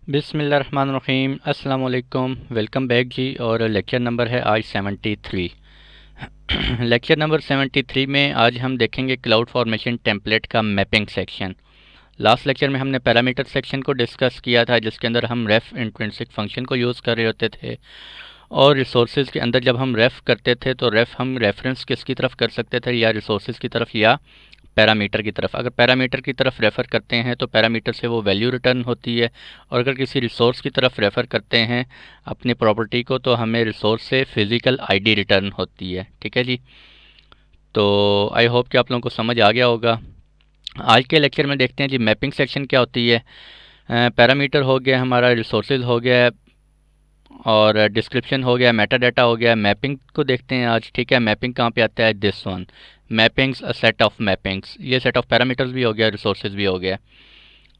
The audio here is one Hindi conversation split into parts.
बिस्मिल्लाहिर्रहमानिर्रहीम अस्सलाम वालेकुम। वेलकम बैक जी। और लेक्चर नंबर है आज 73। लेक्चर नंबर 73 में आज हम देखेंगे क्लाउड फॉर्मेशन टेम्पलेट का मैपिंग सेक्शन। लास्ट लेक्चर में हमने पैरामीटर सेक्शन को डिस्कस किया था, जिसके अंदर हम रेफ इंट्रिंसिक फंक्शन को यूज़ कर रहे होते थे। और रिसोर्सेज के अंदर जब हम रेफ करते थे तो रेफ हम रेफरेंस किसकी तरफ कर सकते थे, या रिसोर्सेज की तरफ या पैरामीटर की तरफ। अगर पैरामीटर की तरफ रेफ़र करते हैं तो पैरामीटर से वो वैल्यू रिटर्न होती है, और अगर किसी रिसोर्स की तरफ रेफ़र करते हैं अपनी प्रॉपर्टी को तो हमें रिसोर्स से फ़िज़िकल आईडी रिटर्न होती है। ठीक है जी। तो आई होप कि आप लोगों को समझ आ गया होगा। आज के लेक्चर में देखते हैं जी मैपिंग सेक्शन क्या होती है। पैरामीटर हो गया हमारा, रिसोर्सेज हो गया, और डिस्क्रिप्शन हो गया, मेटा डाटा हो गया। मैपिंग को देखते हैं आज। ठीक है, मैपिंग कहाँ पे आता है, this one mappings, a set of mappings. ये सेट ऑफ पैरामीटर्स भी हो गया, रिसोर्सेज भी हो गया।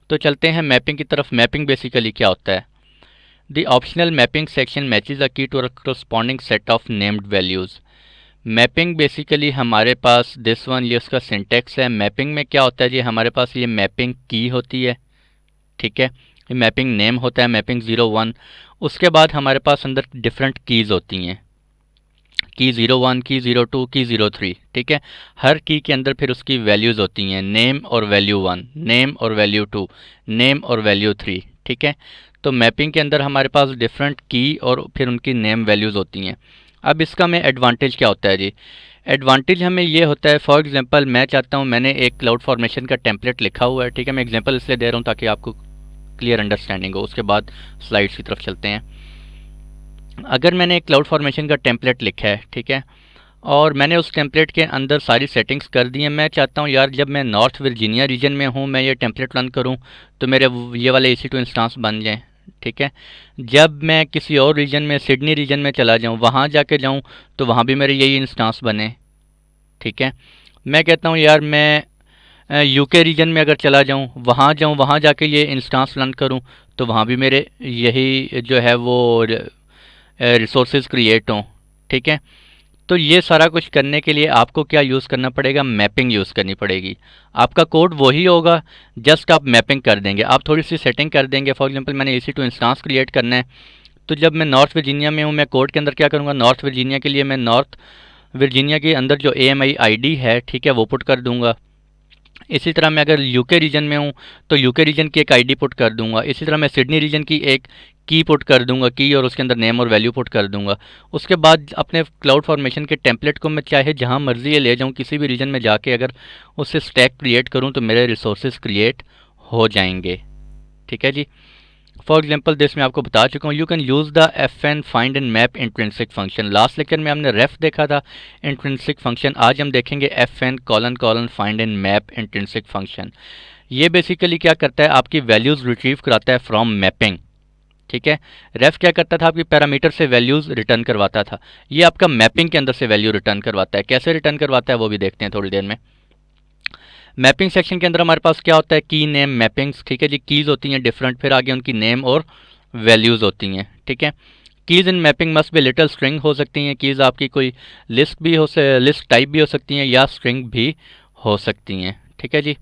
तो चलते हैं मैपिंग की तरफ। मैपिंग बेसिकली क्या होता है? The optional mapping section matches a key to a corresponding set of named values. Mapping basically हमारे पास दिस वन, ये उसका सिंटेक्स है। मैपिंग में क्या होता है जी, हमारे पास ये मैपिंग की होती है। ठीक है, ये मैपिंग नेम होता है, मैपिंग 01। उसके बाद हमारे पास अंदर डिफरेंट कीज़ होती हैं, की 01, की 02, की 03। ठीक है, हर की के अंदर फिर उसकी वैल्यूज़ होती हैं, नेम और वैल्यू 1, नेम और वैल्यू 2, नेम और वैल्यू 3। ठीक है, तो मैपिंग के अंदर हमारे पास डिफरेंट की और फिर उनकी नेम वैल्यूज़ होती हैं। अब इसका में एडवांटेज क्या होता है जी? एडवांटेज हमें ये होता है, फॉर एग्जांपल मैं चाहता हूँ, मैंने एक क्लाउड फॉर्मेशन का टेम्पलेट लिखा हुआ है। ठीक है, मैं एग्जांपल इसलिए दे रहा हूँ ताकि आपको क्लियर अंडरस्टैंडिंग हो। उसके बाद स्लाइड्स की तरफ चलते हैं। अगर मैंने एक क्लाउड फॉर्मेशन का टेम्पलेट लिखा है, ठीक है, और मैंने उस टेम्पलेट के अंदर सारी सेटिंग्स कर दी हैं। मैं चाहता हूँ यार, जब मैं नॉर्थ वर्जीनिया रीजन में हूँ, मैं ये टेम्पलेट रन करूँ तो मेरे ये वाले EC2 इंस्टांस बन जाएँ। ठीक है, जब मैं किसी और रीजन में, सिडनी रीजन में चला जाऊँ, वहाँ जाके जाऊँ तो वहाँ भी मेरे यही इंस्टांस बने। ठीक है, मैं कहता हूँ यार मैं UK रीजन में अगर चला जाऊँ, वहाँ जाके ये इंस्टांस रन करूँ तो वहाँ भी मेरे यही जो है वो रिसोर्सेज क्रिएट हों। ठीक है, तो ये सारा कुछ करने के लिए आपको क्या यूज़ करना पड़ेगा? मैपिंग यूज़ करनी पड़ेगी। आपका कोड वही होगा, जस्ट आप मैपिंग कर देंगे, आप थोड़ी सी सेटिंग कर देंगे। फॉर एग्जांपल मैंने EC2 इंस्टांस क्रिएट करना है, तो जब मैं नॉर्थ वर्जीनिया में हूँ, मैं कोड के अंदर क्या करूँगा, नॉर्थ वर्जीनिया के लिए मैं नॉर्थ वर्जीनिया के अंदर जो AMI ID है, ठीक है, वो पुट कर दूंगा। इसी तरह मैं अगर UK रीजन में हूँ तो UK रीजन की एक ID पुट कर दूंगा। इसी तरह मैं सिडनी रीजन की एक की पुट कर दूंगा, की, और उसके अंदर नेम और वैल्यू पुट कर दूंगा। उसके बाद अपने क्लाउड फॉर्मेशन के टेम्पलेट को मैं चाहे जहाँ मर्जी ये ले जाऊँ, किसी भी रीजन में जाके अगर उससे स्टैक क्रिएट करूँ तो मेरे रिसोर्सेज क्रिएट हो जाएंगे। ठीक है जी। फॉर एग्जाम्पल दिस मैं आपको बता चुका हूँ, you can use the FN find and map intrinsic function. Last lecture में हमने रेफ देखा था, इंट्रिंसिक फंक्शन। आज हम देखेंगे FN colon colon find and map intrinsic function. ये बेसिकली क्या करता है, आपकी वैल्यूज़ रिट्रीव कराता है फ्रॉम मैपिंग। ठीक है, रेफ क्या करता था, आपकी पैरामीटर से वैल्यूज़ रिटर्न करवाता था। ये आपका मैपिंग के अंदर से वैल्यू रिटर्न करवाता है। कैसे रिटर्न करवाता है वो भी देखते हैं थोड़ी देर में। मैपिंग सेक्शन के अंदर हमारे पास क्या होता है, की नेम मैपिंग्स। ठीक है जी, कीज़ होती हैं डिफरेंट, फिर आगे उनकी नेम और वैल्यूज़ होती हैं। ठीक है, keys in mapping must be little string हो सकती हैं। कीज़ आपकी कोई लिस्ट भी हो, लिस्ट टाइप भी हो सकती हैं, या स्ट्रिंग भी हो सकती हैं। ठीक है जी।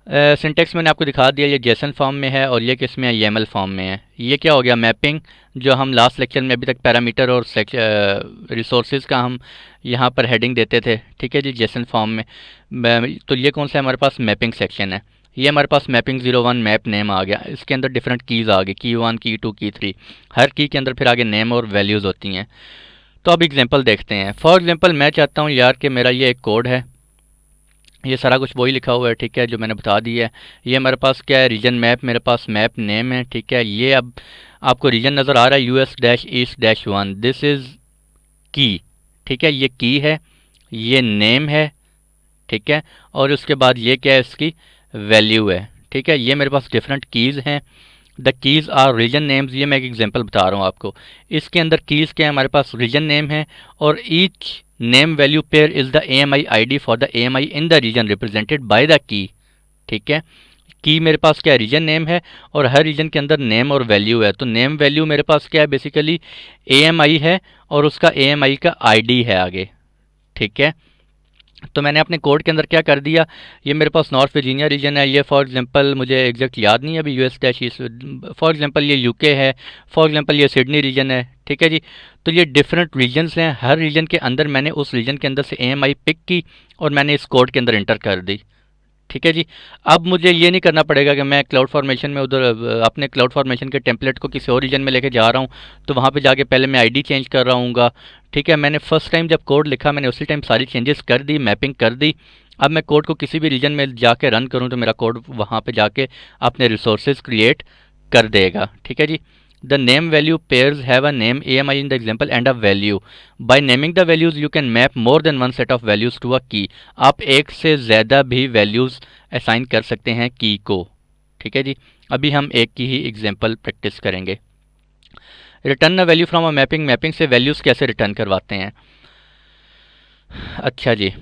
सिंटेक्स मैंने आपको दिखा दिया, ये जेसन फॉर्म में है और ये किस में है, YAML फॉर्म में है। ये क्या हो गया, मैपिंग, जो हम लास्ट लेक्चर में अभी तक पैरामीटर और रिसोर्सेज का हम यहाँ पर हेडिंग देते थे। ठीक है जी, जेसन फॉर्म में। तो ये कौन सा हमारे पास मैपिंग सेक्शन है। ये हमारे पास मैपिंग 01 मैप नेम आ गया। इसके अंदर डिफरेंट कीज़ आ गई, की 1, की 2, की 3। हर की के अंदर फिर आगे नेम और वैल्यूज़ होती हैं। तो अब एग्जाम्पल देखते हैं। फॉर एग्जाम्पल मैं चाहता हूँ यार कि मेरा ये एक कोड है, ये सारा कुछ वही लिखा हुआ है। ठीक है, जो मैंने बता दिया है। ये हमारे पास क्या है, रीजन मैप, मेरे पास मैप नेम है। ठीक है, ये अब आपको रीजन नज़र आ रहा है, US-East-1, दिस इज़ की। ठीक है, ये की है, ये नेम है। ठीक है, और उसके बाद ये क्या है, इसकी वैल्यू है। ठीक है, ये मेरे पास डिफरेंट कीज़ हैं। The keys are region names. ये मैं एक एग्जांपल बता रहा हूँ आपको। इसके अंदर कीज़ क्या है, हमारे पास रीजन नेम है, और each name value pair is the AMI ID for the AMI in the region represented by the key. ठीक है, की मेरे पास क्या है, रीजन नेम है, और हर रीजन के अंदर नेम और वैल्यू है। तो नेम वैल्यू मेरे पास क्या है, बेसिकली AMI है, और उसका AMI का ID है आगे। ठीक है, तो मैंने अपने कोड के अंदर क्या कर दिया, ये मेरे पास नॉर्थ वर्जीनिया रीजन है, ये फॉर एग्जांपल मुझे एग्जैक्ट याद नहीं है अभी, यूएस डैश फॉर एग्जांपल ये यूके है, फॉर एग्जांपल ये सिडनी रीजन है, ठीक है जी। तो ये डिफरेंट रीजन्स हैं, हर रीजन के अंदर मैंने उस रीजन के अंदर से एएमआई पिक की और मैंने इस कोड के अंदर इंटर कर दी, ठीक है जी। अब मुझे ये नहीं करना पड़ेगा कि मैं क्लाउड फॉर्मेशन में उधर अपने क्लाउड फॉर्मेशन के टेम्पलेट को किसी और रीजन में लेके जा रहा हूँ, तो वहाँ पे जाके पहले मैं आईडी चेंज कर रहा हूँगा, ठीक है। मैंने फर्स्ट टाइम जब कोड लिखा मैंने उसी टाइम सारी चेंजेस कर दी, मैपिंग कर दी। अब मैं कोड को किसी भी रीजन में जाके रन करूँ तो मेरा कोड वहाँ पे जाके अपने रिसोर्सेज क्रिएट कर देगा, ठीक है जी। The name value pairs have a name AMI in the example and a value. By naming the values you can map more than one set of values to a key. आप एक से ज़्यादा भी वैल्यूज़ असाइन कर सकते हैं की को, ठीक है जी। अभी हम एक की ही एग्जांपल प्रैक्टिस करेंगे। Return a value from a mapping, mapping से वैल्यूज़ कैसे रिटर्न करवाते हैं। अच्छा जी,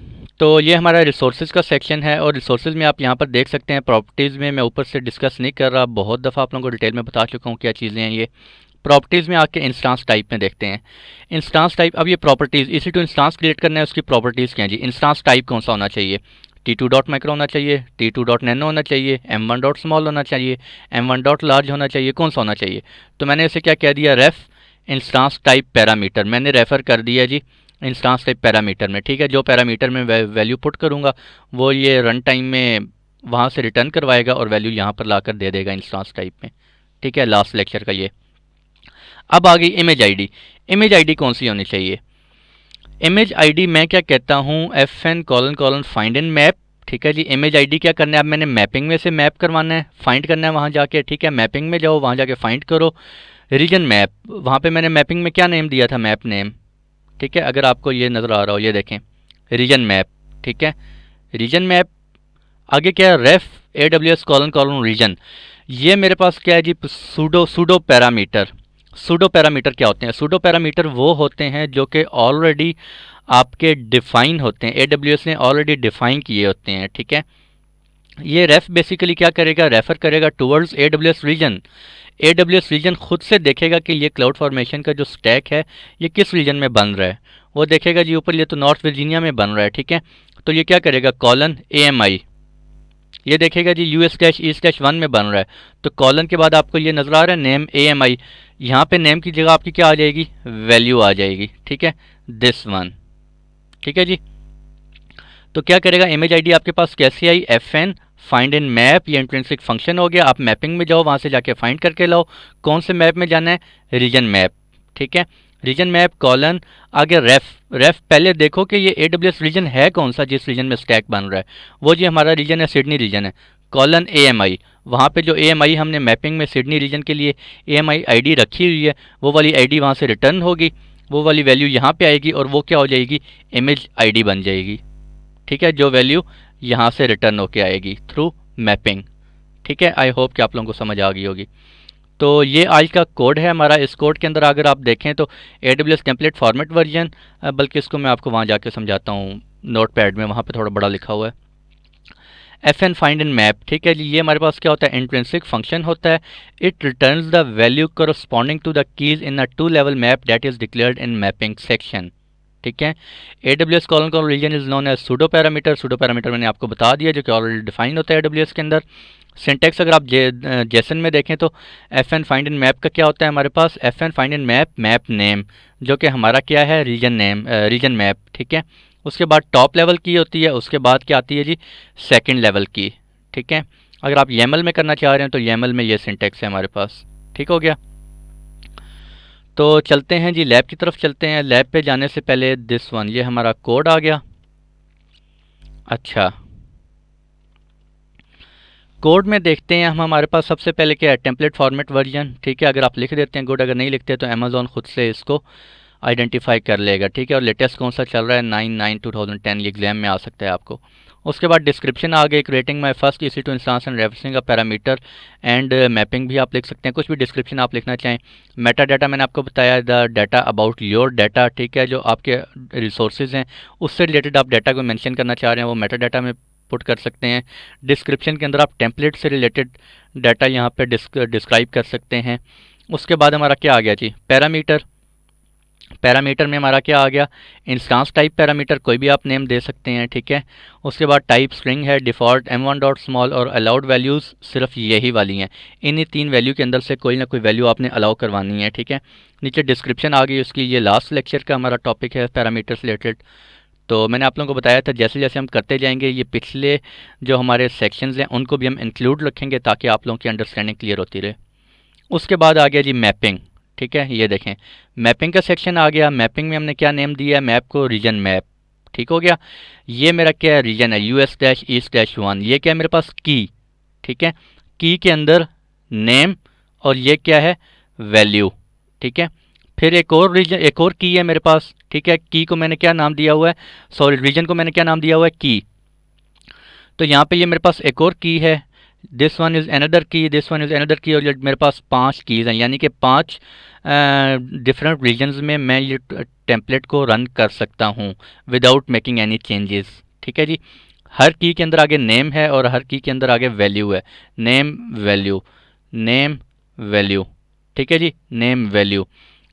तो ये हमारा रिसोर्सेज का सेक्शन है और रिसोर्सेज में आप यहाँ पर देख सकते हैं प्रॉपर्टीज़ में, मैं ऊपर से डिस्कस नहीं कर रहा, बहुत दफ़ा आप लोगों को डिटेल में बता चुका हूँ क्या चीज़ें हैं ये। प्रॉपर्टीज़ में आके इंस्टांस टाइप में देखते हैं। इंस्टांस टाइप, अब ये प्रॉपर्टीज़, इसी टू इंस्टांस क्रिएट करना है, उसकी प्रॉपर्टीज़ क्या हैं जी। इंस्टांस टाइप कौन सा होना चाहिए, T2 डॉट माइक्रो होना चाहिए, T2 डॉट नैनो होना चाहिए, M1 डॉट स्मॉल होना चाहिए, M1 डॉट लार्ज होना चाहिए, कौन सा होना चाहिए। तो मैंने इसे क्या कह दिया, रेफ इंस्टांस टाइप पैरामीटर, मैंने रेफ़र कर दिया जी इंस्टांस टाइप पैरामीटर में, ठीक है। जो पैरामीटर में वैल्यू पुट करूँगा वो ये रन टाइम में वहाँ से रिटर्न करवाएगा और वैल्यू यहाँ पर लाकर दे देगा इंस्टांस टाइप में, ठीक है। लास्ट लेक्चर का ये। अब आ गई इमेज आईडी। इमेज आईडी कौन सी होनी चाहिए। इमेज आईडी मैं क्या कहता हूँ, FN colon colon find in map, ठीक है जी। इमेज आईडी क्या करना है, अब मैंने मैपिंग में से मैप करवाना है, फाइंड करना है वहाँ जाके, ठीक है। मैपिंग में जाओ, वहाँ जाके फाइंड करो रीजन मैप, वहाँ पे मैंने मैपिंग में क्या नेम दिया था, मैप नेम, ठीक है। अगर आपको ये नज़र आ रहा हो, ये देखें रीजन मैप, ठीक है। रीजन मैप आगे क्या है, रेफ AWS कॉलन कॉलन रीजन। ये मेरे पास क्या है जी, सूडो पैरामीटर। सूडो पैरामीटर क्या होते हैं, सूडो पैरामीटर वो होते हैं जो कि ऑलरेडी आपके डिफ़ाइन होते हैं, AWS ने ऑलरेडी डिफ़ाइन किए होते हैं, ठीक है। ये रेफ बेसिकली क्या करेगा, रेफ़र करेगा towards AWS region. AWS region खुद से देखेगा कि ये क्लाउड फॉर्मेशन का जो स्टैक है ये किस रीजन में बन रहा है, वो देखेगा जी ऊपर ये तो नॉर्थ वर्जीनिया में बन रहा है, ठीक है। तो ये क्या करेगा, कॉलन AMI, ये देखेगा जी US-E-1 में बन रहा है, तो कॉलन के बाद आपको ये नज़र आ रहा है नेम AMI, यहाँ पे नेम की जगह आपकी क्या आ जाएगी, वैल्यू आ जाएगी, ठीक है, दिस वन, ठीक है जी। तो क्या करेगा, इमेज आईडी आपके पास कैसे आई, FN फाइंड इन मैप, ये इंट्रिंसिक फंक्शन हो गया। आप मैपिंग में जाओ, वहाँ से जाके फाइंड करके लाओ, कौन से मैप में जाना है, रीजन मैप, ठीक है। रीजन मैप कॉलन आगे रेफ पहले देखो कि ये AWS रीजन है कौन सा जिस रीजन में स्टैक बन रहा है, वो जी हमारा रीजन है सिडनी रीजन है, कॉलन AMI, वहाँ पे जो AMI हमने मैपिंग में सिडनी रीजन के लिए AMI आईडी रखी हुई है वो वाली आईडी वहाँ से रिटर्न होगी, वो वाली वैल्यू यहाँ पे आएगी और वो क्या हो जाएगी, इमेज आईडी बन जाएगी, ठीक है। जो वैल्यू यहाँ से रिटर्न होके आएगी थ्रू मैपिंग, ठीक है। आई होप कि आप लोगों को समझ आ गई होगी। तो ये आज का कोड है हमारा। इस कोड के अंदर अगर आप देखें तो AWS टेम्पलेट फॉर्मेट वर्जन, बल्कि इसको मैं आपको वहाँ जाके समझाता हूँ नोट पैड में, वहाँ पे थोड़ा बड़ा लिखा हुआ है, FN फाइंड इन मैप, ठीक है जी। ये हमारे पास क्या होता है, इंट्रिंसिक फंक्शन होता है। It returns the value corresponding to the keys in a 2 level map that is declared in mapping section, ठीक है। AWS colon colon region is known as pseudo parameter. Pseudo parameter मैंने आपको बता दिया जो कि ऑलरेडी डिफाइन होता है AWS के अंदर। सिंटेक्स अगर आप जेसन में देखें तो FN फाइंड इन मैप का क्या होता है हमारे पास, FN find in map, map name, जो कि हमारा क्या है, रीजन नेम, रीजन मैप, ठीक है। उसके बाद टॉप लेवल की होती है, उसके बाद क्या आती है जी, सेकंड लेवल की, ठीक है। अगर आप YAML में करना चाह रहे हैं तो YAML में ये सिंटेक्स है हमारे पास, ठीक हो गया। तो चलते हैं जी लैब की तरफ चलते हैं। लैब पे जाने से पहले दिस वन, ये हमारा कोड आ गया। अच्छा, कोड में देखते हैं हम, हमारे पास सबसे पहले क्या है, टेम्पलेट फॉर्मेट वर्जन, ठीक है। अगर आप लिख देते हैं गुड, अगर नहीं लिखते तो अमेज़ॉन खुद से इसको आइडेंटिफाई कर लेगा, ठीक है। और लेटेस्ट कौन सा चल रहा है, 9/9/2010, ये एग्जाम में आ सकता है आपको। उसके बाद डिस्क्रिप्शन आ गई, creating my first EC2 instance and referencing a parameter and mapping भी आप लिख सकते हैं, कुछ भी डिस्क्रिप्शन आप लिखना चाहें। मेटा डाटा मैंने आपको बताया, the data about your data, ठीक है। जो आपके रिसोर्सेज हैं उससे रिलेटेड आप डाटा को मेंशन करना चाह रहे हैं वो मेटा डाटा में पुट कर सकते हैं। डिस्क्रिप्शन के अंदर आप टेम्पलेट से रिलेटेड डाटा यहाँ पे डिस्क्राइब कर सकते हैं। उसके बाद हमारा क्या आ गया जी, पैरामीटर। पैरामीटर में हमारा क्या आ गया, इंस्टांस टाइप पैरामीटर, कोई भी आप नेम दे सकते हैं, ठीक है। उसके बाद टाइप स्ट्रिंग है, डिफ़ॉल्ट m1 डॉट स्मॉल और अलाउड वैल्यूज़ सिर्फ यही वाली हैं। इन्हीं 3 वैल्यू के अंदर से कोई ना कोई वैल्यू आपने अलाउ करवानी है, ठीक है। नीचे डिस्क्रिप्शन आ गई उसकी। ये लास्ट लेक्चर का हमारा टॉपिक है पैरामीटर से रिलेटेड। तो मैंने आप लोगों को बताया था जैसे जैसे हम करते जाएंगे ये पिछले जो हमारे सेक्शंस हैं उनको भी हम इंक्लूड रखेंगे ताकि आप लोगों की अंडरस्टैंडिंग क्लियर होती रहे। उसके बाद आ गया जी मैपिंग, ठीक है। ये देखें मैपिंग का सेक्शन आ गया। मैपिंग में हमने क्या नेम दिया है, मैप को रीजन मैप, ठीक हो गया। ये मेरा क्या है, रीजन है US-East-1। ये क्या है मेरे पास, की, ठीक है। की के अंदर नेम और ये क्या है, वैल्यू, ठीक है। फिर एक और रीजन, एक और की है मेरे पास, ठीक है। की को मैंने क्या नाम दिया हुआ है, सॉरी रीजन को मैंने क्या नाम दिया हुआ है, की। तो यहाँ पे ये मेरे पास एक और की है, दिस वन इज़ अनदर की, दिस वन इज़ अनदर की, और ये मेरे पास 5 कीज़ हैं, यानी कि 5 डिफरेंट रीजन्स में मैं ये टेम्पलेट को रन कर सकता हूँ विदाउट मेकिंग एनी चेंजेस, ठीक है जी। हर की के अंदर आगे नेम है और हर की के अंदर आगे वैल्यू है, नेम वैल्यू, नेम वैल्यू, ठीक है जी, नेम वैल्यू।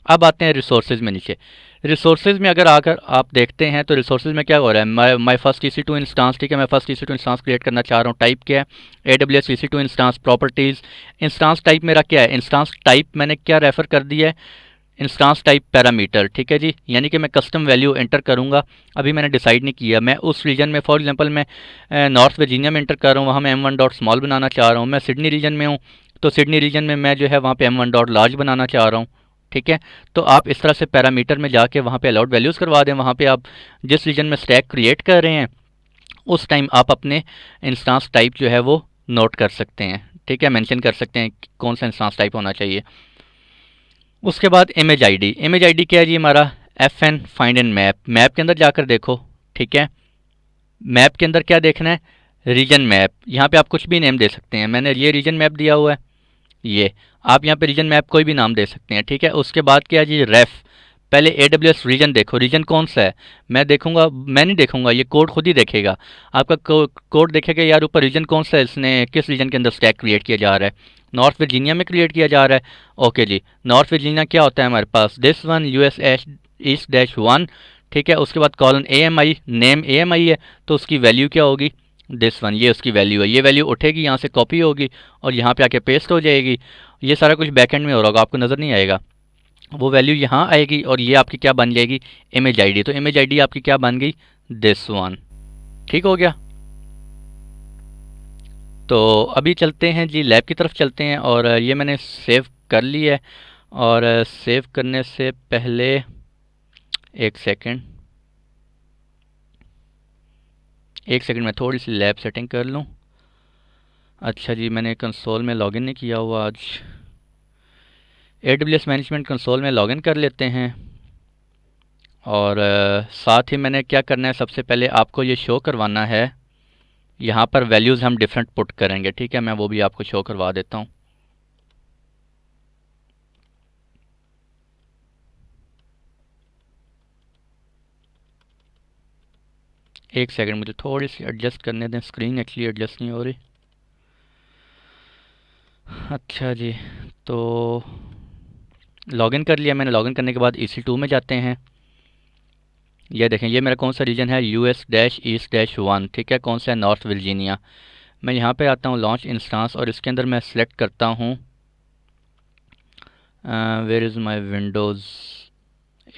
अब आते हैं रिसोर्सेज में। नीचे रिसोर्सेज में अगर आकर आप देखते हैं तो रिसोर्सेज में क्या हो रहा है, माई फर्स्ट EC2 इंस्टांस, ठीक है। मैं फर्स्ट EC2 इंस्टांस क्रिएट करना चाह रहा हूँ। टाइप क्या है, AWS EC2 instance properties. Instance type मेरा क्या है, इंस्टांस टाइप मैंने क्या रेफ़र कर दिया है, इंस्टांस टाइप पैरामीटर, ठीक है जी। यानी कि मैं कस्टम वैल्यू एंटर करूंगा। अभी मैंने डिसाइड नहीं किया, मैं उस रीजन में, फॉर एग्जांपल मैं नॉर्थ वर्जीनिया में एंटर कर रहा हूँ, वहाँ मैं M1 डॉट स्मॉल बनाना चाह रहा हूँ। मैं सिडनी रीजन में हूँ तो सिडनी रीजन में मैं जो है वहाँ पे M1 डॉट लार्ज बनाना चाह रहा हूँ, ठीक है। तो आप इस तरह से पैरामीटर में जाके वहाँ पे अलाउड वैल्यूज़ करवा दें। वहाँ पे आप जिस रीजन में स्टैक क्रिएट कर रहे हैं उस टाइम आप अपने इंस्टांस टाइप जो है वो नोट कर सकते हैं, ठीक है, मेंशन कर सकते हैं कि कौन सा इंस्टांस टाइप होना चाहिए। उसके बाद इमेज आईडी, इमेज आईडी क्या है जी हमारा, FN find and map. Map के अंदर जाकर देखो, ठीक है। मैप के अंदर क्या देखना है, रीजन मैप। यहाँ पे आप कुछ भी नेम दे सकते हैं। मैंने ये रीजन मैप दिया हुआ है, ये आप यहाँ पे रीजन मैप कोई भी नाम दे सकते हैं, ठीक है। उसके बाद क्या है जी, रेफ। पहले AWS रीजन देखो, रीजन कौन सा है। मैं देखूंगा, मैं नहीं देखूंगा, ये कोड खुद ही देखेगा। आपका कोड देखेगा यार ऊपर रीजन कौन सा है, इसने किस रीजन के अंदर स्टैक क्रिएट किया जा रहा है, नॉर्थ वर्जीनिया में क्रिएट किया जा रहा है। ओके जी, नॉर्थ वर्जीनिया क्या होता है हमारे पास, दिस वन US-East-1, ठीक है। उसके बाद कॉलन AMI, नेम AMI है तो उसकी वैल्यू क्या होगी, दिस वन, ये उसकी वैल्यू है। ये वैल्यू उठेगी, यहाँ से कॉपी होगी और यहाँ पे आके पेस्ट हो जाएगी। ये सारा कुछ बैकएंड में हो रहा होगा, आपको नज़र नहीं आएगा। वो वैल्यू यहाँ आएगी और ये आपकी क्या बन जाएगी, इमेज आईडी। तो इमेज आईडी आपकी क्या बन गई, दिस वन, ठीक हो गया। तो अभी चलते हैं जी लैब की तरफ चलते हैं। और ये मैंने सेव कर ली है। और सेव करने से पहले एक सेकंड मैं थोड़ी सी लैब सेटिंग कर लूँ। अच्छा जी, मैंने कंसोल में लॉगिन नहीं किया हुआ आज। AWS मैनेजमेंट कंसोल में लॉगिन कर लेते हैं। और साथ ही मैंने क्या करना है, सबसे पहले आपको ये शो करवाना है, यहाँ पर वैल्यूज़ हम डिफरेंट पुट करेंगे, ठीक है। मैं वो भी आपको शो करवा देता हूँ। एक सेकंड, मुझे थोड़ी सी एडजस्ट करने दें, स्क्रीन एक्चुअली एडजस्ट नहीं हो रही। अच्छा जी, तो लॉगिन कर लिया मैंने। लॉगिन करने के बाद EC2 में जाते हैं। ये देखें, ये मेरा कौन सा रीजन है, US-East-1, ठीक है। कौन सा है, नॉर्थ वर्जीनिया। मैं यहाँ पे आता हूँ लॉन्च इंस्टांस और इसके अंदर मैं सिलेक्ट करता हूँ where is my Windows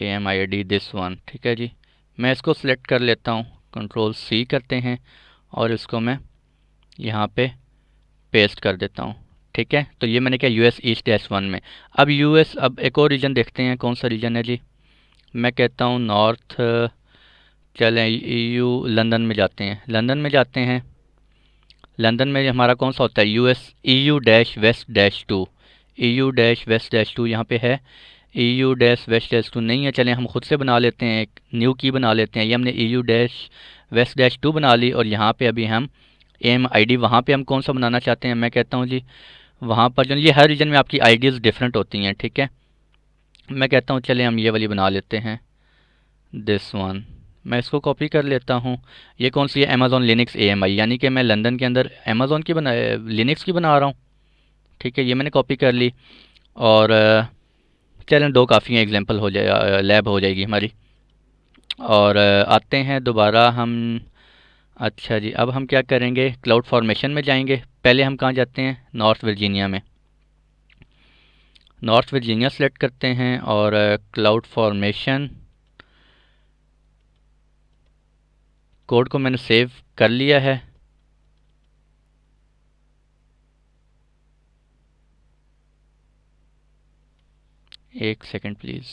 AMID, this one, ठीक है जी। मैं इसको सिलेक्ट कर लेता हूँ, Ctrl+C करते हैं और इसको मैं यहाँ पे पेस्ट कर देता हूँ, ठीक है। तो ये मैंने क्या, US-East-1 में। अब अब एक और रीजन देखते हैं, कौन सा रीजन है जी। मैं कहता हूँ नॉर्थ, चलें EU लंदन में जाते हैं। लंदन में जाते हैं। लंदन में हमारा कौन सा होता है, EU-West-2, EU-West-2 यहाँ पे है। EU-West-2 नहीं है, चलें हम खुद से बना लेते हैं, एक न्यू की बना लेते हैं। ये हमने EU-West-2 बना ली और यहाँ पे अभी हम AMID, वहाँ पे हम कौन सा बनाना चाहते हैं। मैं कहता हूँ जी वहाँ पर जो, ये हर रीजन में आपकी आईडीज़ डिफरेंट होती हैं, ठीक है। मैं कहता हूँ चले हम ये वाली बना लेते हैं, दिस वन। मैं इसको कॉपी कर लेता हूँ। ये कौन सी है, अमेज़ॉन लिनक्स AMI, यानी कि मैं लंदन के अंदर अमेज़ॉन की लिनक्स की बना रहा हूँ, ठीक है। ये मैंने कॉपी कर ली और चलें, दो काफ़ी हैं, एग्जांपल हो जाए, लैब हो जाएगी हमारी। और आते हैं दोबारा हम। अच्छा जी, अब हम क्या करेंगे, क्लाउड फॉर्मेशन में जाएंगे। पहले हम कहाँ जाते हैं, नॉर्थ वर्जीनिया में। नॉर्थ वर्जीनिया सेलेक्ट करते हैं और क्लाउड फॉर्मेशन कोड को मैंने सेव कर लिया है। एक सेकंड प्लीज़।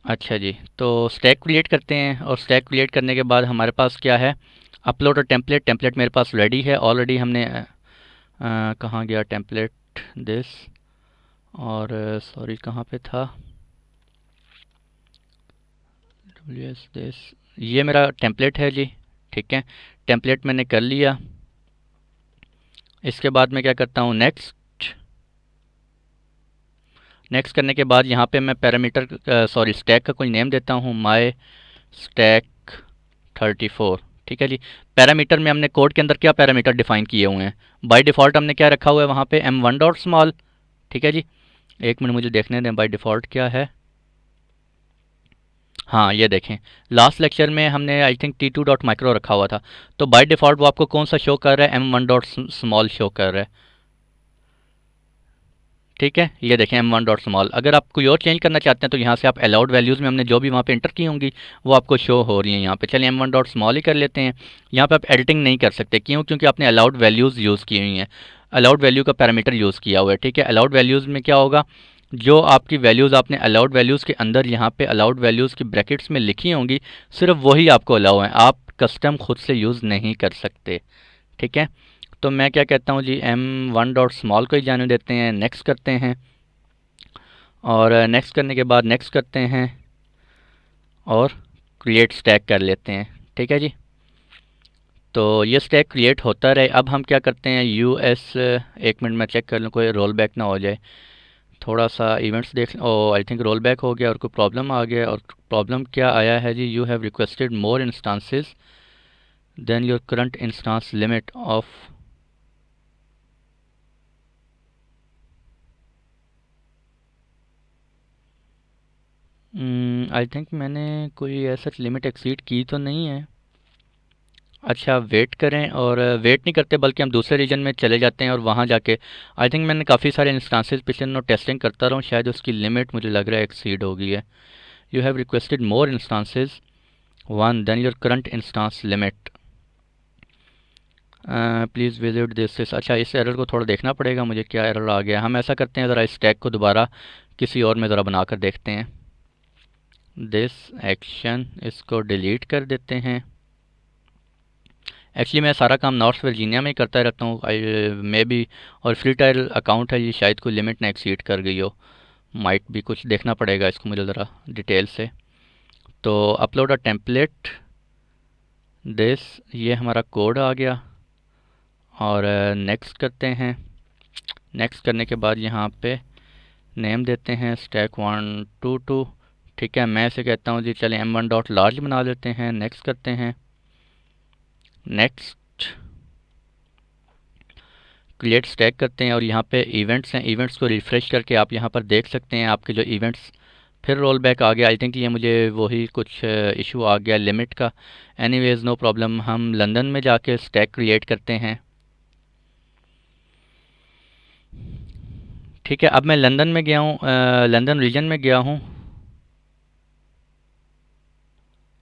अच्छा जी, तो स्टैक क्रिएट करते हैं और स्टैक क्रिएट करने के बाद हमारे पास क्या है, अपलोड अ टेम्पलेट। टेम्पलेट मेरे पास रेडी है ऑलरेडी। हमने कहाँ गया टेम्पलेट, दिस, और सॉरी कहाँ पे था, डब्ल्यू एस दिस, ये मेरा टेम्पलेट है जी। ठीक है, टेम्पलेट मैंने कर लिया। इसके बाद मैं क्या करता हूँ, नेक्स्ट। नेक्स्ट करने के बाद यहाँ पे मैं पैरामीटर सॉरी स्टैक का कोई नेम देता हूँ, माई स्टैक 34। ठीक है जी। पैरामीटर में हमने कोड के अंदर क्या पैरामीटर डिफाइन किए हुए हैं, बाय डिफ़ॉल्ट हमने क्या रखा हुआ है वहाँ पे m1 डॉट स्मॉल। ठीक है जी, एक मिनट मुझे देखने दें बाय डिफ़ॉल्ट क्या है। हाँ ये देखें, लास्ट लेक्चर में हमने I think T to dot micro रखा हुआ था। तो बाय डिफ़ॉल्ट वो आपको कौन सा शो कर रहा है, m1 डॉट स्मॉल शो कर रहा है। ठीक है, ये देखें m1 डॉट स्मॉल। अगर आप कोई और चेंज करना चाहते हैं तो यहाँ से आप अलाउड वैल्यूज़ में हमने जो भी वहाँ पे इंटर की होंगी वो आपको शो हो रही हैं यहाँ पे। चलिए m1 डॉट स्मॉल ही कर लेते हैं। यहाँ पे आप एडिटिंग नहीं कर सकते, क्यों, क्योंकि आपने अलाउड वैल्यूज़ यूज़ की हुई हैं, अलाउड वैल्यू का पैरामीटर यूज़ किया हुआ है। ठीक है, अलाउड वैल्यूज़ में क्या होगा, जो आपकी वैल्यूज़ आपने अलाउड वैल्यूज़ के अंदर यहाँ पे अलाउड वैल्यूज़ की ब्रैकेट्स में लिखी होंगी, सिर्फ वही आपको अलाउ है, आप कस्टम खुद से यूज़ नहीं कर सकते। ठीक है, तो मैं क्या कहता हूँ जी, m1 डॉट स्मॉल को ही जाने देते हैं, नेक्स्ट करते हैं। और नेक्स्ट करने के बाद नेक्स्ट करते हैं और क्रिएट स्टैक कर लेते हैं। ठीक है जी, तो ये स्टैक क्रिएट होता रहे। अब हम क्या करते हैं, यूएस, एक मिनट में चेक कर लूँ कोई रोल बैक ना हो जाए, थोड़ा सा इवेंट्स देख। ओ आई थिंक रोल बैक हो गया और कोई प्रॉब्लम आ गया। और प्रॉब्लम क्या आया है जी, you have requested more instances than your current instance limit of. I think मैंने कोई ऐसा लिमिट एक्सीड की तो नहीं है। अच्छा वेट करें, और वेट नहीं करते बल्कि हम दूसरे रीजन में चले जाते हैं और वहाँ जाके आई थिंक मैंने काफ़ी सारे इंस्टांसेस पिछले दिनों टेस्टिंग करता रहा हूँ, शायद उसकी लिमिट मुझे लग रहा है एक्सीड हो गई है। You have requested more instances one than your current instance limit, please visit this. अच्छा, इस एरर को थोड़ा देखना पड़ेगा मुझे, क्या एरर आ गया। हम ऐसा करते हैं, ज़रा इस टैग को दोबारा किसी और में ज़रा बना कर देखते हैं। दिस एक्शन, इसको डिलीट कर देते हैं। एक्चुअली मैं सारा काम नॉर्थ वर्जीनिया में ही करता रहता हूँ, मे बी, और फ्री टायर अकाउंट है ये, शायद कोई लिमिट ना एक्सीड कर गई हो, माइट भी, कुछ देखना पड़ेगा इसको मुझे ज़रा डिटेल से। तो अपलोड अ टेम्पलेट दिस, ये हमारा कोड आ गया। और नेक्स्ट करते हैं। नेक्स्ट करने के बाद यहाँ पे नेम देते हैं stack122। ठीक है, मैं इसे कहता हूँ जी, चले m1 डॉट लार्ज बना लेते हैं। नेक्स्ट करते हैं, नेक्स्ट क्रिएट स्टैक करते हैं और यहाँ पे इवेंट्स हैं, इवेंट्स को रिफ़्रेश करके आप यहाँ पर देख सकते हैं आपके जो इवेंट्स फिर रोल बैक आ गया। आई थिंक ये मुझे वही कुछ इशू आ गया लिमिट का। एनीवेज नो प्रॉब्लम, हम लंदन में जाके स्टैक क्रिएट करते हैं। ठीक है, अब मैं लंदन में गया हूँ, लंदन रीजन में गया हूँ।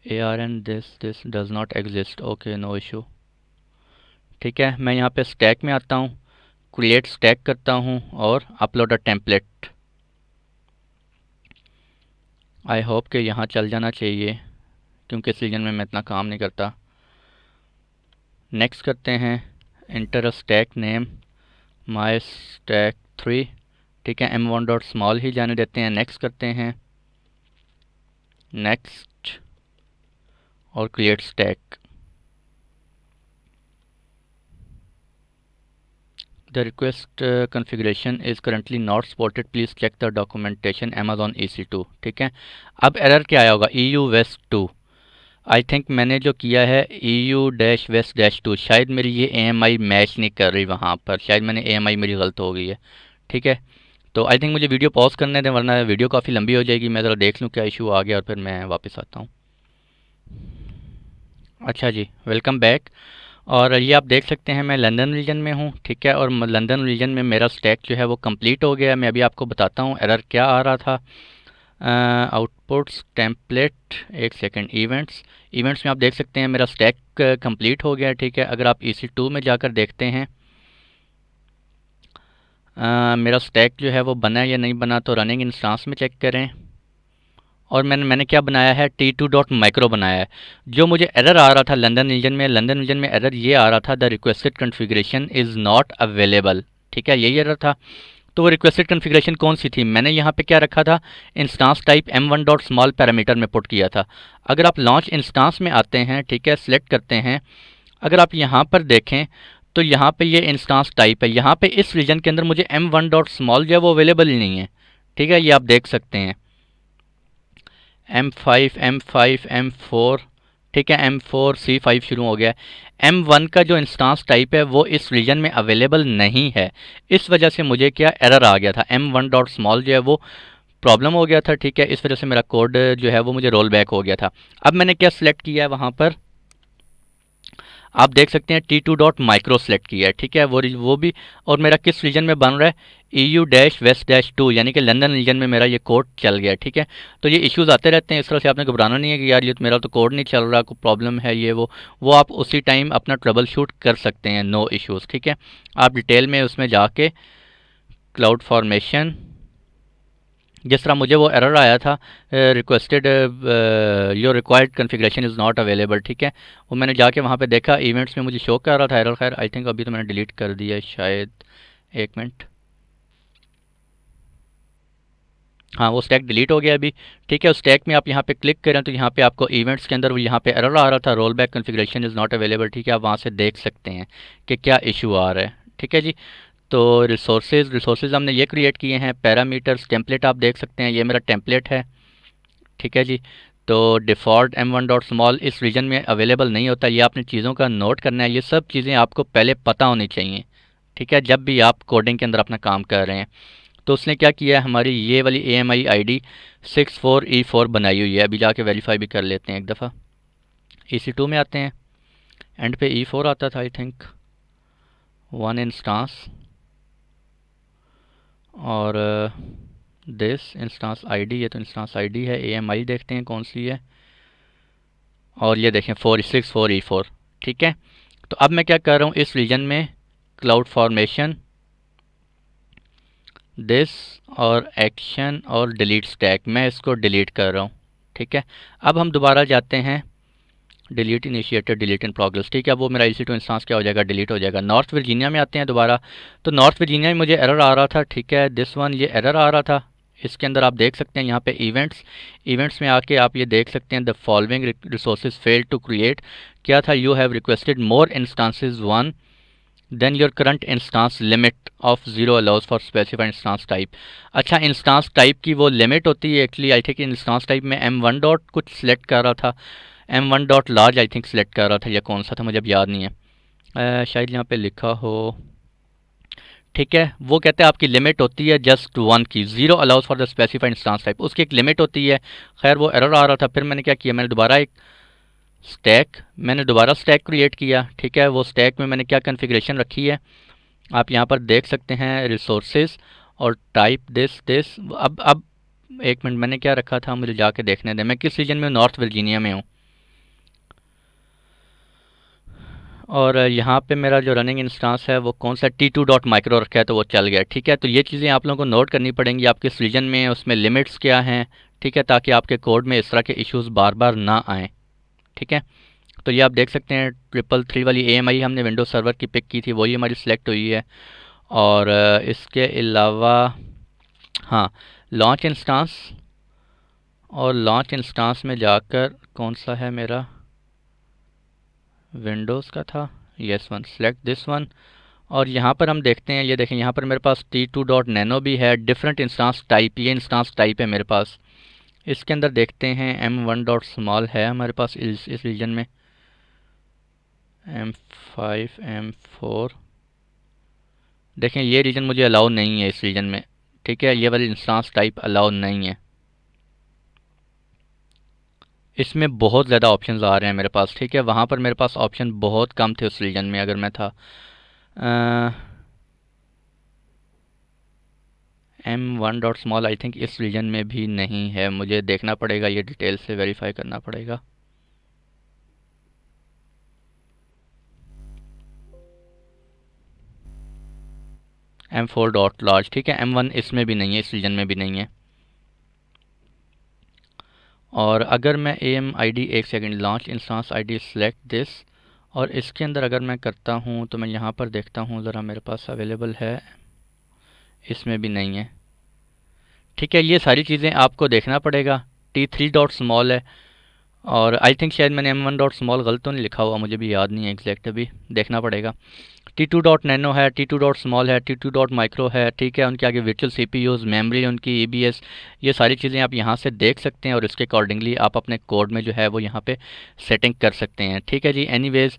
ARN this does not exist, okay no issue. ठीक है, मैं यहाँ पे स्टैक में आता हूँ, क्रिएट स्टैक करता हूँ और upload a template. I hope कि यहाँ चल जाना चाहिए, क्योंकि इस रीजन में मैं इतना काम नहीं करता। नेक्स्ट करते हैं, inter a stack name, my stack 3। ठीक है, m1 डॉट स्मॉल ही जाने देते हैं। नेक्स्ट करते हैं, नेक्स्ट, और create stack. The request configuration is currently not supported, please check the documentation Amazon EC2। ठीक है, अब एरर क्या आया होगा, EU West 2। आई थिंक मैंने जो किया है EU-West-2, शायद मेरी ये AMI मैच नहीं कर रही वहाँ पर, शायद मैंने AMI मेरी गलत हो गई है। ठीक है, तो आई थिंक मुझे वीडियो पॉज करने दें वरना वीडियो काफ़ी लंबी हो जाएगी। मैं ज़रा देख लूँ क्या इशू आ गया और फिर मैं वापस आता हूँ। अच्छा जी, वेलकम बैक। और ये आप देख सकते हैं मैं लंदन रीजन में हूँ। ठीक है, और लंदन रीजन में मेरा स्टैक जो है वो कंप्लीट हो गया है। मैं अभी आपको बताता हूँ एरर क्या आ रहा था। आउटपुट्स टेम्पलेट, एक सेकंड, इवेंट्स, इवेंट्स में आप देख सकते हैं मेरा स्टैक कंप्लीट हो गया है। ठीक है, अगर आप EC2 में जाकर देखते हैं मेरा स्टैक जो है वो बना है या नहीं बना, तो रनिंग इंस्टांस में चेक करें। और मैंने क्या बनाया है, T2.micro बनाया है। जो मुझे एरर आ रहा था लंदन रीजन में एरर ये आ रहा था, the requested configuration is not available. ठीक है, यही एरर था। तो वो रिक्वेस्टेड कॉन्फ़िगरेशन कौन सी थी, मैंने यहाँ पे क्या रखा था, instance type M1 dot small parameter में पुट किया था। अगर आप लॉन्च इंस्टांस में आते हैं, ठीक है, सिलेक्ट करते हैं, अगर आप यहाँ पर देखें तो यहाँ पे ये इंस्टांस टाइप है। यहाँ पे इस रीजन के अंदर मुझे M1 डॉट स्मॉल जो है वो अवेलेबल ही नहीं है। ठीक है, ये आप देख सकते हैं M5 M5 M4, ठीक है, M4 C5 शुरू हो गया है। M1 का जो इंस्टांस टाइप है वो इस रीजन में अवेलेबल नहीं है। इस वजह से मुझे क्या एरर आ गया था, M1 डॉट स्मॉल जो है वो प्रॉब्लम हो गया था। ठीक है, इस वजह से मेरा कोड जो है वो मुझे रोल बैक हो गया था। अब मैंने क्या सिलेक्ट किया है वहाँ पर, आप देख सकते हैं T2.micro सेलेक्ट किया है। ठीक है, वो भी, और मेरा किस रीजन में बन रहा है, EU-West-2, यानी कि लंदन रीजन में मेरा ये कोड चल गया। ठीक है, तो ये इश्यूज़ आते रहते हैं, इस तरह से आपने घबराना नहीं है कि यार ये तो मेरा तो कोड नहीं चल रहा, कोई प्रॉब्लम है ये वो आप उसी टाइम अपना ट्रबल शूट कर सकते हैं, नो इश्यूज़। ठीक है, आप डिटेल में उसमें जाके क्लाउड फॉर्मेशन, जिस तरह मुझे वो एरर आया था, requested your required configuration is not available. ठीक है, वो मैंने जाके वहाँ पे देखा, इवेंट्स में मुझे शो कर रहा था एरर। खैर आई थिंक अभी तो मैंने डिलीट कर दिया है शायद, एक मिनट, हाँ वो स्टैक डिलीट हो गया अभी। ठीक है, उस स्टैक में आप यहाँ पे क्लिक करें तो यहाँ पे आपको इवेंट्स के अंदर वो यहाँ पे एरर आ रहा था, roll back configuration is not available. ठीक है, आप वहाँ से देख सकते हैं कि क्या इशू आ रहा है। ठीक है जी, तो रिसोर्सेज हमने ये क्रिएट किए हैं। पैरामीटर्स टेम्पलेट आप देख सकते हैं, ये मेरा टेम्पलेट है। ठीक है जी, तो डिफ़ॉल्ट M1 डॉट स्मॉल इस रीजन में अवेलेबल नहीं होता। ये आपने चीज़ों का नोट करना है, ये सब चीज़ें आपको पहले पता होनी चाहिए। ठीक है, जब भी आप कोडिंग के अंदर अपना काम कर रहे हैं। तो उसने क्या किया है, हमारी ये वाली AMI ID 64E4 बनाई हुई है। अभी जाके वेरीफाई भी कर लेते हैं एक दफ़ा। EC2 में आते हैं, एंड पे E4 आता था आई थिंक, वन इंस्टांस, और दिस इंस्टांस ID, ये तो इंस्टांस ID है। AMI देखते हैं कौन सी है, और ये देखें 464E4। ठीक है, तो अब मैं क्या कर रहा हूँ, इस रीजन में क्लाउड फॉर्मेशन, दिस, और एक्शन, और डिलीट स्टैक, मैं इसको डिलीट कर रहा हूँ। ठीक है, अब हम दोबारा जाते हैं, delete initiated, delete in progress. ठीक है, वो मेरा EC2 इंस्टांस क्या हो जाएगा, डिलीट हो जाएगा। नॉर्थ वर्जीनिया में आते हैं दोबारा, तो नॉर्थ वर्जीनिया में मुझे एरर आ रहा था। ठीक है, दिस वन, ये एरर आ रहा था। इसके अंदर आप देख सकते हैं यहाँ पे इवेंट्स में आके आप ये देख सकते हैं, the following resources failed to create, क्या था, you have requested more instances one than your current instance limit of 0 allows for specified instance type. अच्छा, इंस्टांस टाइप की वो लिमिट होती है actually. I think instance type में M1 डॉट कुछ सिलेक्ट कर रहा था, M1 dot large I think select कर रहा था, या कौन सा था मुझे अब याद नहीं है। शायद यहाँ पे लिखा हो। ठीक है, वो कहते हैं आपकी लिमिट होती है जस्ट वन की, 0 allows for the specified instance type, उसकी एक लिमिट होती है। खैर वो एरर आ रहा था, फिर मैंने क्या किया, मैंने दोबारा स्टैक क्रिएट किया। ठीक है, वो स्टैक में मैंने क्या कॉन्फ़िगरेशन रखी है आप यहाँ पर देख सकते हैं, रिसोर्सेज, और टाइप दिस। अब एक मिनट, मैंने क्या रखा था, मुझे जाके देखने दें, मैं किस रीजन में हूँ, नॉर्थ वर्जीनिया में हूँ। और यहाँ पे मेरा जो रनिंग इंस्टांस है वो कौन सा, T2.micro रखा है, तो वो चल गया। ठीक है, तो ये चीज़ें आप लोगों को नोट करनी पड़ेंगी, आप किस रीजन में हैं, उसमें लिमिट्स क्या हैं। ठीक है, ताकि आपके कोड में इस तरह के इश्यूज़ बार बार ना आएँ। ठीक है, तो ये आप देख सकते हैं 333 वाली AMI हमने विंडोज सर्वर की पिक की थी, वही हमारी सिलेक्ट हुई है। और इसके अलावा हाँ, लॉन्च इंस्टांस, और लॉन्च इंस्टांस में जाकर कौन सा है मेरा, विंडोज़ का था, yes one, select this one, और यहाँ पर हम देखते हैं, ये देखें यहाँ पर मेरे पास T2 डॉट नैनो भी है, डिफरेंट इंस्टांस टाइप, ये इंस्टांस टाइप है मेरे पास। इसके अंदर देखते हैं M1 डॉट स्मॉल है हमारे पास इस रीजन में, M5 M4, देखें ये रीजन मुझे अलाउ नहीं है इस रीजन में, ठीक है, ये वाली इंस्टांस टाइप अलाउ नहीं है। इसमें बहुत ज़्यादा ऑप्शंस आ रहे हैं मेरे पास, ठीक है, वहाँ पर मेरे पास ऑप्शन बहुत कम थे उस रीजन में अगर मैं था। M1 dot small I think इस रीजन में भी नहीं है, मुझे देखना पड़ेगा, ये डिटेल से वेरीफाई करना पड़ेगा। M4 डॉट लार्ज, ठीक है, M1 इसमें भी नहीं है, इस रीजन में भी नहीं है। और अगर मैं AMID, एक second, launch instance ID select this, और इसके अंदर अगर मैं करता हूँ तो मैं यहाँ पर देखता हूँ ज़रा मेरे पास अवेलेबल है, इसमें भी नहीं है, ठीक है। ये सारी चीज़ें आपको देखना पड़ेगा। T3 डॉट स्मॉल है, और आई थिंक शायद मैंने M1 डॉट स्मॉल गलत तो नहीं लिखा हुआ, मुझे भी याद नहीं है एग्जैक्ट, अभी देखना पड़ेगा। T2 डॉट नैनो है, T2 डॉट स्मॉल है, T2 डॉट माइक्रो है, ठीक है। उनके आगे वर्चुअल CPUs, मेमोरी, उनकी EBS, ये सारी चीज़ें आप यहाँ से देख सकते हैं और इसके अकॉर्डिंगली आप अपने कोड में जो है वो यहाँ पे सेटिंग कर सकते हैं, ठीक है जी। एनीवेज़,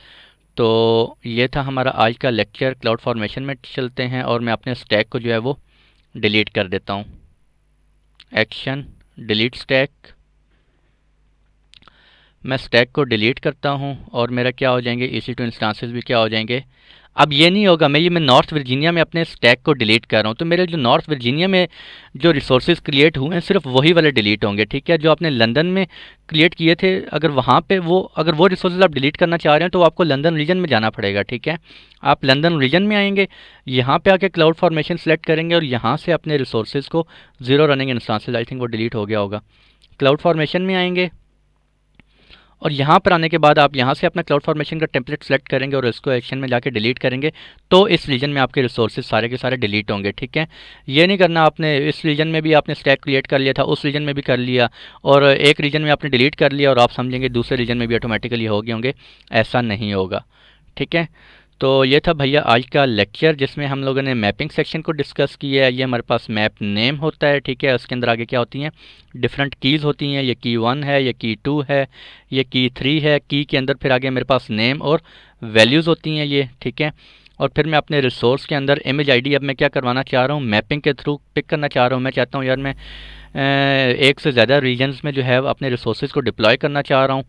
तो ये था हमारा आज का लेक्चर। क्लाउड फॉर्मेशन में चलते हैं और मैं अपने स्टैक को जो है वो डिलीट कर देता हूँ। एक्शन डिलीट स्टैक, मैं स्टैक को डिलीट करता हूँ और मेरा क्या हो जाएंगे, EC2 इंस्टांसेस भी क्या हो जाएंगे। अब ये नहीं होगा, मैं नॉर्थ वर्जीनिया में अपने स्टैक को डिलीट कर रहा हूँ, तो मेरे जो नॉर्थ वर्जीनिया में जो रिसोर्सेज क्रिएट हुए हैं सिर्फ वही वाले डिलीट होंगे, ठीक है। जो आपने लंदन में क्रिएट किए थे, अगर वहाँ पे अगर वो रिसोर्सेज आप डिलीट करना चाह रहे हैं तो आपको लंदन रीजन में जाना पड़ेगा, ठीक है। आप लंदन रीजन में आएंगे, यहाँ पे आके क्लाउड फॉर्मेशन सेलेक्ट करेंगे और यहाँ से अपने रिसोर्सेज को, जीरो रनिंग इंस्टांसेज, आई थिंक वो डिलीट हो गया होगा, क्लाउड फॉर्मेशन में आएंगे और यहाँ पर आने के बाद आप यहाँ से अपना क्लाउड फॉर्मेशन का टेम्पलेट सेलेक्ट करेंगे और इसको एक्शन में जाके डिलीट करेंगे, तो इस रीजन में आपके रिसोर्सेज सारे के सारे डिलीट होंगे, ठीक है। ये नहीं करना आपने, इस रीजन में भी आपने स्टैक क्रिएट कर लिया था, उस रीजन में भी कर लिया, और एक रीजन में आपने डिलीट कर लिया और आप समझेंगे दूसरे रीजन में भी ऑटोमेटिकली हो गए होंगे, ऐसा नहीं होगा, ठीक है। तो ये था भैया आज का लेक्चर, जिसमें हम लोगों ने मैपिंग सेक्शन को डिस्कस किया है। ये हमारे पास मैप नेम होता है, ठीक है, उसके अंदर आगे क्या होती हैं, डिफरेंट कीज़ होती हैं, ये की 1 है, ये की 2 है, ये की 3 है, की के अंदर फिर आगे मेरे पास नेम और वैल्यूज़ होती हैं ये, ठीक है। और फिर मैं अपने रिसोर्स के अंदर इमेज ID अब मैं क्या करवाना चाह रहा हूँ, मैपिंग के थ्रू पिक करना चाह रहा हूँ। मैं चाहता हूँ यार मैं एक से ज़्यादा रीजन्स में जो है अपने रिसोर्सेज को डिप्लॉय करना चाह रहा हूँ,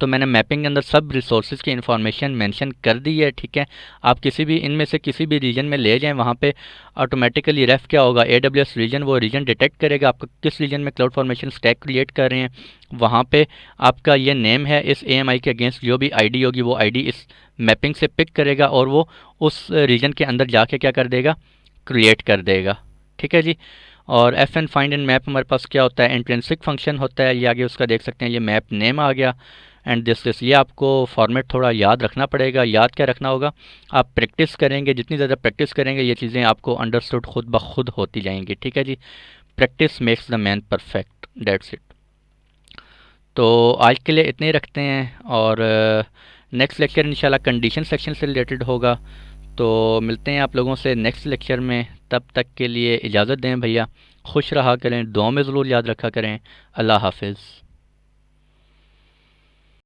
तो मैंने मैपिंग के अंदर सब रिसोर्सेज की इन्फॉर्मेशन मेंशन कर दी है, ठीक है। आप किसी भी इनमें से किसी भी रीजन में ले जाएं, वहाँ पे ऑटोमेटिकली रेफ क्या होगा, AWS रीजन, वो रीजन डिटेक्ट करेगा आपका किस रीजन में क्लाउड फॉर्मेशन स्टैक क्रिएट कर रहे हैं। वहाँ पे आपका ये नेम है, इस AMI के अगेंस्ट जो भी ID होगी वो ID इस मैपिंग से पिक करेगा और वो उस रीजन के अंदर जाके क्या कर देगा, क्रिएट कर देगा, ठीक है जी। और FN फाइंड एंड मैप हमारे पास क्या होता है, इंट्रिंसिक फंक्शन होता है, ये आगे उसका देख सकते हैं, ये मैप नेम आ गया एंड दिस ये आपको फॉर्मेट थोड़ा याद रखना पड़ेगा। याद क्या रखना होगा, आप प्रैक्टिस करेंगे, जितनी ज़्यादा प्रैक्टिस करेंगे ये चीज़ें आपको अंडरस्टूड खुद ब खुद होती जाएंगी, ठीक है जी। Practice makes the man perfect, that's it. तो आज के लिए इतने ही रखते हैं और नेक्स्ट लेक्चर इंशाल्लाह कंडीशन सेक्शन से रिलेटेड होगा। तो मिलते हैं आप लोगों से नेक्स्ट लेक्चर में, तब तक के लिए इजाज़त दें भैया, खुश रहा करें, दुआ में ज़रूर याद रखा करें। अल्लाह हाफिज़।